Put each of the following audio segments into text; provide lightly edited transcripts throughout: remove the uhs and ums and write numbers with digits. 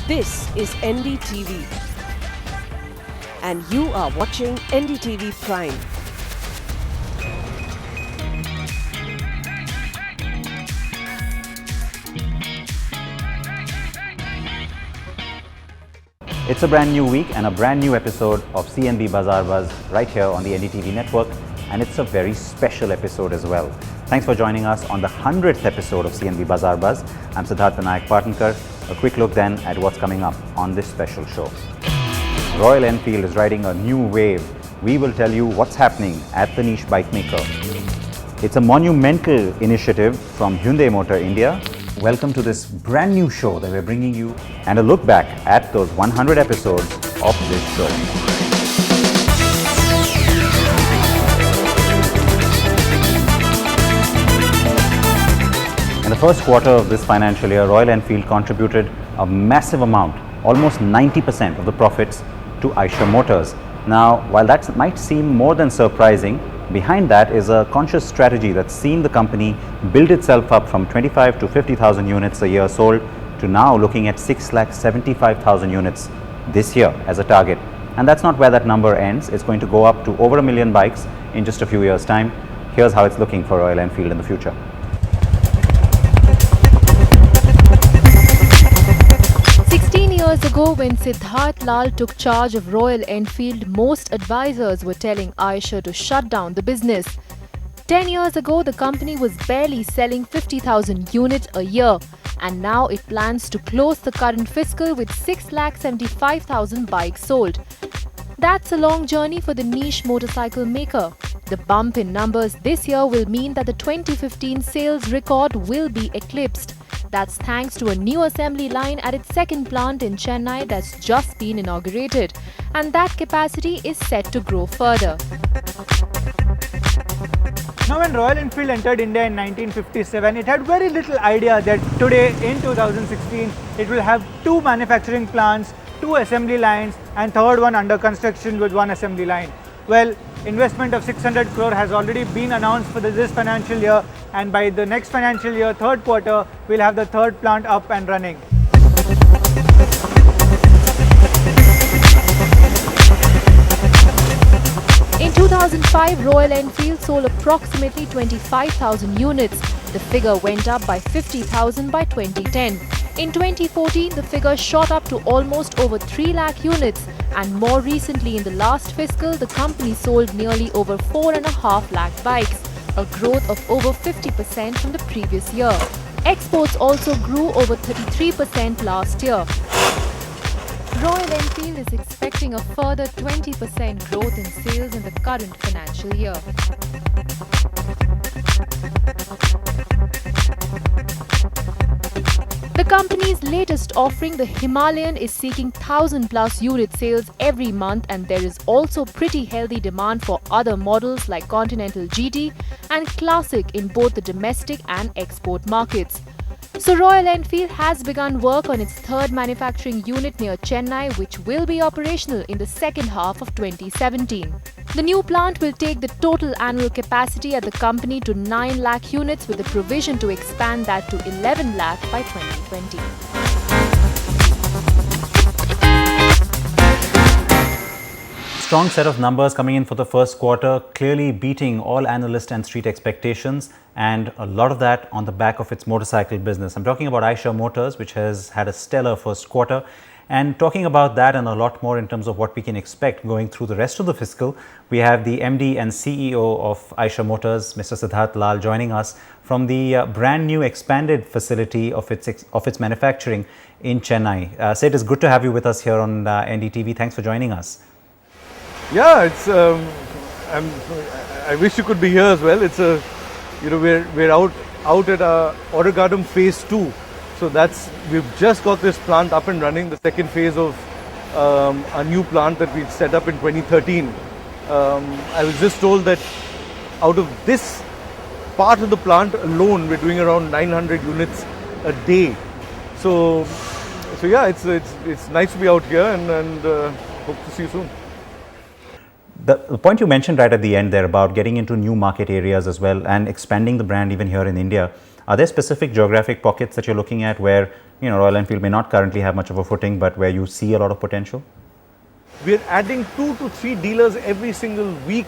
This is NDTV and you are watching NDTV Prime. It's a brand new week and a brand new episode of CNB Bazaar Buzz right here on the NDTV network, and it's a very special episode as well. Thanks for joining us on the 100th episode of CNB Bazaar Buzz. I'm Siddharth Partnkar. A quick look then at what's coming up on this special show. Royal Enfield is riding a new wave. We will tell you what's happening at the niche bike maker. It's a monumental initiative from Hyundai Motor India. Welcome to this brand new show that we're bringing you, and a look back at those 100 episodes of this show. In the first quarter of this financial year, Royal Enfield contributed a massive amount, almost 90% of the profits to Eicher Motors. Now, while that might seem more than surprising, behind that is a conscious strategy that's seen the company build itself up from 25 to 50,000 units a year sold to now looking at 6,75,000 units this year as a target. And that's not where that number ends. It's going to go up to over 1 million bikes in just a few years' time. Here's how it's looking for Royal Enfield in the future. Years ago, when Siddharth Lal took charge of Royal Enfield, most advisors were telling Eicher to shut down the business. 10 years ago, the company was barely selling 50,000 units a year, and now it plans to close the current fiscal with 6,75,000 bikes sold. That's a long journey for the niche motorcycle maker. The bump in numbers this year will mean that the 2015 sales record will be eclipsed. That's thanks to a new assembly line at its second plant in Chennai that's just been inaugurated, and that capacity is set to grow further. Now, when Royal Enfield entered India in 1957, it had very little idea that today in 2016 it will have two manufacturing plants, two assembly lines, and third one under construction with one assembly line. Well, investment of 600 crore has already been announced for this financial year, and by the next financial year, third quarter, we'll have the third plant up and running. In 2005, Royal Enfield sold approximately 25,000 units. The figure went up by 50,000 by 2010. In 2014, the figure shot up to almost over 3 lakh units, and more recently in the last fiscal, the company sold nearly over 4.5 lakh bikes, a growth of over 50% from the previous year. Exports also grew over 33% last year. Royal Enfield is expecting a further 20% growth in sales in the current financial year. The company's latest offering, the Himalayan, is seeking 1,000 plus unit sales every month, and there is also pretty healthy demand for other models like Continental GT and Classic in both the domestic and export markets. So Royal Enfield has begun work on its third manufacturing unit near Chennai, which will be operational in the second half of 2017. The new plant will take the total annual capacity at the company to 9 lakh units, with the provision to expand that to 11 lakh by 2020. Strong set of numbers coming in for the first quarter, clearly beating all analyst and street expectations, and a lot of that on the back of its motorcycle business. I'm talking about Eicher Motors, which has had a stellar first quarter. And talking about that and a lot more in terms of what we can expect going through the rest of the fiscal, we have the MD and CEO of Eicher Motors, Mr. Siddharth Lal, joining us from the brand new expanded facility of its manufacturing in Chennai. Sid, it's good to have you with us here on NDTV. Thanks for joining us. Yeah, it's. I wish you could be here as well. It's a, we're out at Order Garden Phase 2. So we've just got this plant up and running, the second phase of a new plant that we set up in 2013. I was just told that out of this part of the plant alone, we're doing around 900 units a day. So yeah, it's nice to be out here, and hope to see you soon. The point you mentioned right at the end there about getting into new market areas as well and expanding the brand even here in India. Are there specific geographic pockets that you're looking at where, Royal Enfield may not currently have much of a footing, but where you see a lot of potential? We're adding 2 to 3 dealers every single week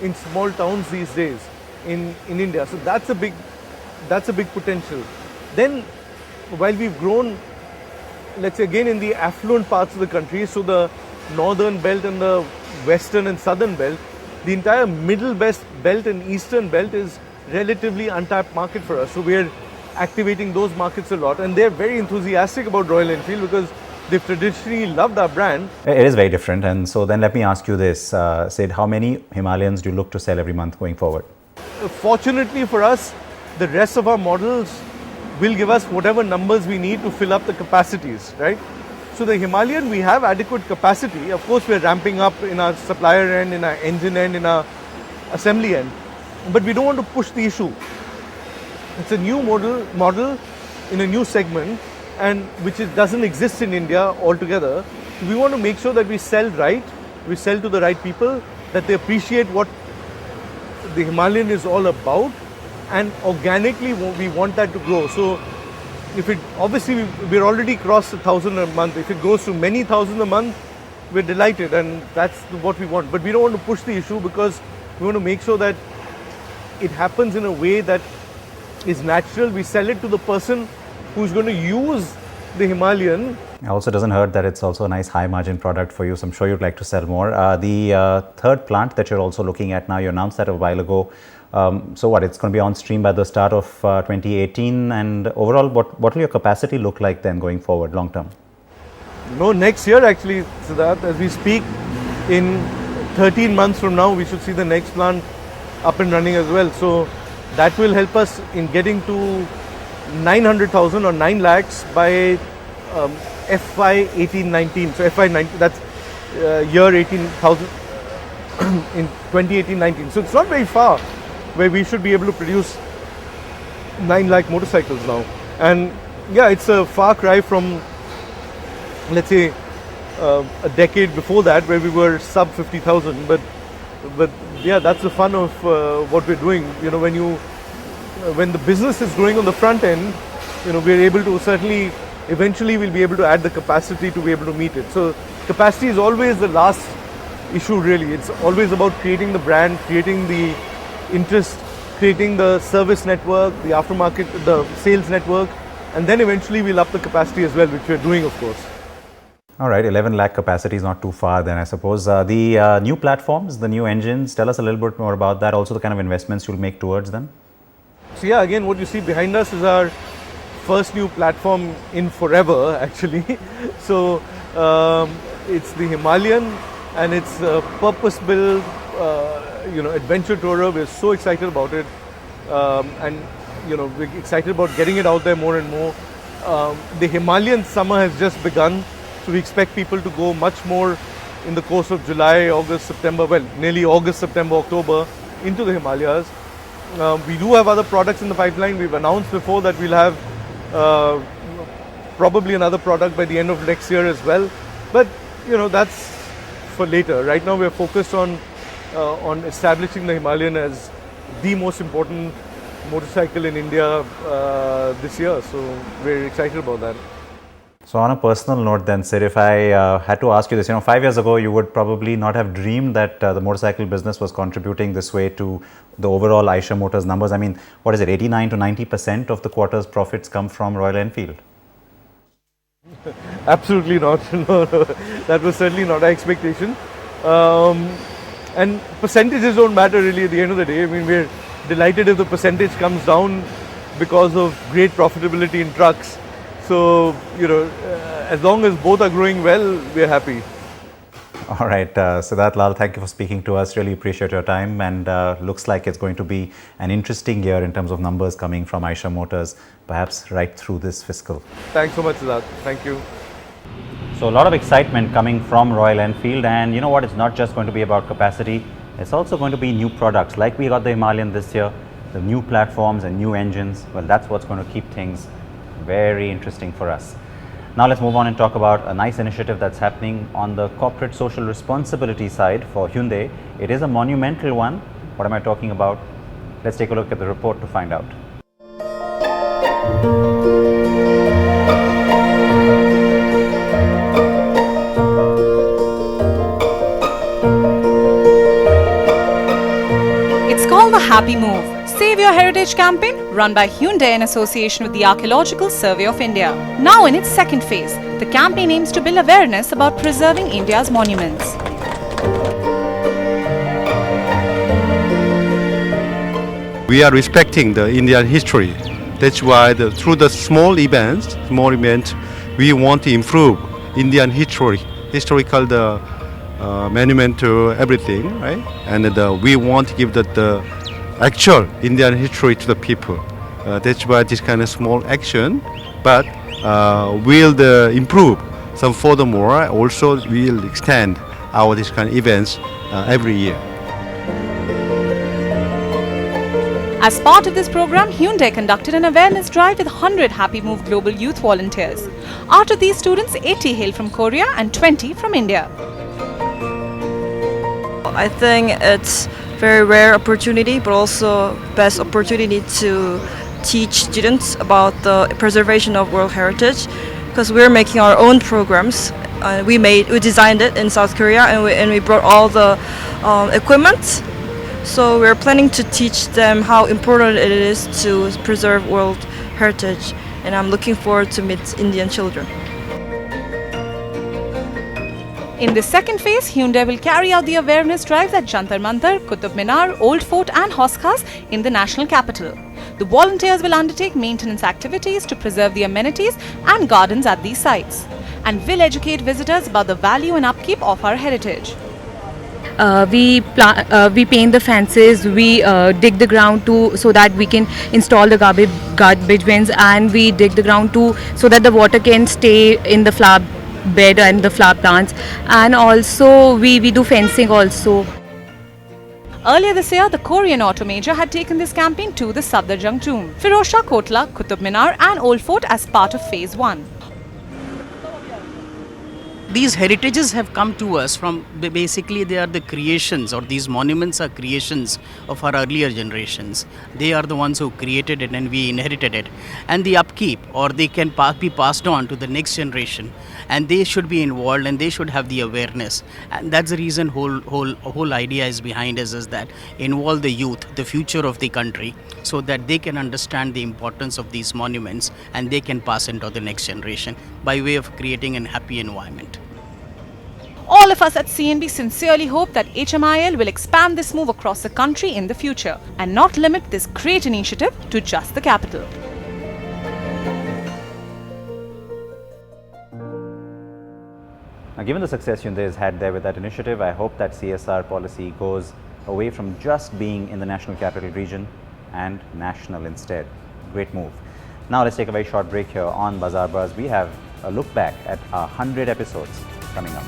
in small towns these days in India. So that's a big potential. Then while we've grown, let's say again in the affluent parts of the country, so the northern belt and the western and southern belt, the entire middle belt and eastern belt is relatively untapped market for us. So we're activating those markets a lot, and they're very enthusiastic about Royal Enfield because they've traditionally loved our brand. It is very different, and so then let me ask you this, Sid, how many Himalayans do you look to sell every month going forward? Fortunately for us, the rest of our models will give us whatever numbers we need to fill up the capacities, right? So the Himalayan, we have adequate capacity. Of course, we're ramping up in our supplier end, in our engine end, in our assembly end, but we don't want to push the issue. It's a new model in a new segment, and which doesn't exist in India altogether. So we want to make sure that we sell right, we sell to the right people, that they appreciate what the Himalayan is all about, and organically we want that to grow. So if it, obviously we're already crossed 1,000 a month. If it goes to many thousands a month, we're delighted, and that's what we want. But we don't want to push the issue because we want to make sure that it happens in a way that is natural. We sell it to the person who's going to use the Himalayan. It also doesn't hurt that it's also a nice high margin product for you, so I'm sure you'd like to sell more. The third plant that you're also looking at now, you announced that a while ago. So what, it's going to be on stream by the start of 2018, and overall what will your capacity look like then going forward long term? No, next year actually, Siddharth, as we speak, in 13 months from now we should see the next plant up and running as well. So that will help us in getting to 900,000 or 9 lakhs by FY 18-19. So FY 19, that's year 18,000 in 2018-19. So it's not very far where we should be able to produce 9 lakh motorcycles now. And yeah, it's a far cry from, let's say, a decade before that where we were sub 50,000. But yeah, that's the fun of what we're doing. When the business is growing on the front end, we're able to certainly, eventually we'll be able to add the capacity to be able to meet it. So capacity is always the last issue really. It's always about creating the brand, creating the interest, creating the service network, the aftermarket, the sales network, and then eventually we'll up the capacity as well, which we're doing, of course. All right, 11 lakh capacity is not too far then, I suppose. The new platforms, the new engines, tell us a little bit more about that, also the kind of investments you'll make towards them. So yeah, again, what you see behind us is our first new platform in forever, actually. So it's the Himalayan, and it's a purpose-built, adventure tourer. We're so excited about it, and we're excited about getting it out there more and more. The Himalayan summer has just begun, so we expect people to go much more in the course of July, August, September. Well, nearly August, September, October into the Himalayas. We do have other products in the pipeline. We've announced before that we'll have probably another product by the end of next year as well. But that's for later. Right now we're focused on establishing the Himalayan as the most important motorcycle in India this year. So we're excited about that. So on a personal note then, Sid, if I had to ask you this, 5 years ago you would probably not have dreamed that the motorcycle business was contributing this way to the overall Eicher Motors numbers. I mean, what is it, 89 to 90% of the quarter's profits come from Royal Enfield? Absolutely not. No, that was certainly not our expectation. And percentages don't matter really at the end of the day. I mean, we're delighted if the percentage comes down because of great profitability in trucks. So, as long as both are growing well, we're happy. All right, Siddharth Lal, thank you for speaking to us. Really appreciate your time, and looks like it's going to be an interesting year in terms of numbers coming from Eicher Motors, perhaps right through this fiscal. Thanks so much, Siddharth. Thank you. So a lot of excitement coming from Royal Enfield, and you know what, it's not just going to be about capacity, it's also going to be new products. Like we got the Himalayan this year, the new platforms and new engines, well, that's what's going to keep things very interesting for us. Now let's move on and talk about a nice initiative that's happening on the corporate social responsibility side for Hyundai. It is a monumental one. What am I talking about? Let's take a look at the report to find out. It's called the Happy Move, Save Your Heritage campaign run by Hyundai in association with the Archaeological Survey of India. Now in its second phase, the campaign aims to build awareness about preserving India's monuments. We are respecting the Indian history. That's why through the small events, we want to improve Indian historical monument to everything, right? And we want to give the actual Indian history to the people. That's why this kind of small action, but we'll improve some furthermore. Also, we'll extend our this kind of events every year. As part of this program, Hyundai conducted an awareness drive with 100 Happy Move Global Youth volunteers. Out of these students, 80 hail from Korea and 20 from India. I think it's very rare opportunity, but also best opportunity to teach students about the preservation of world heritage, because we're making our own programs. We designed it in South Korea, and we brought all the equipment. So we're planning to teach them how important it is to preserve world heritage, and I'm looking forward to meet Indian children. In this second phase, Hyundai will carry out the awareness drives at Jantar Mantar, Qutub Minar, Old Fort and Hauz Khas in the national capital. The volunteers will undertake maintenance activities to preserve the amenities and gardens at these sites, and will educate visitors about the value and upkeep of our heritage. We paint the fences, we dig the ground so that we can install the garbage bins, and we dig the ground so that the water can stay in the flower bed and the flower plants, and also we do fencing also. Earlier this year, the Korean auto major had taken this campaign to the Safdarjung tomb, Firozshah Kotla, Qutub Minar and Old Fort as part of phase 1. These heritages have come to us from, basically they are the creations, or these monuments are creations of our earlier generations. They are the ones who created it and we inherited it. And the upkeep, or they can be passed on to the next generation, and they should be involved and they should have the awareness. And that's the reason whole idea is behind us, is that involve the youth, the future of the country, so that they can understand the importance of these monuments and they can pass it to the next generation by way of creating a happy environment. All of us at CNB sincerely hope that HMIL will expand this move across the country in the future and not limit this great initiative to just the capital. Now, given the success Hyundai has had there with that initiative, I hope that CSR policy goes away from just being in the national capital region and national instead. Great move. Now let's take a very short break here on Bazaar Buzz. We have a look back at our 100 episodes coming up.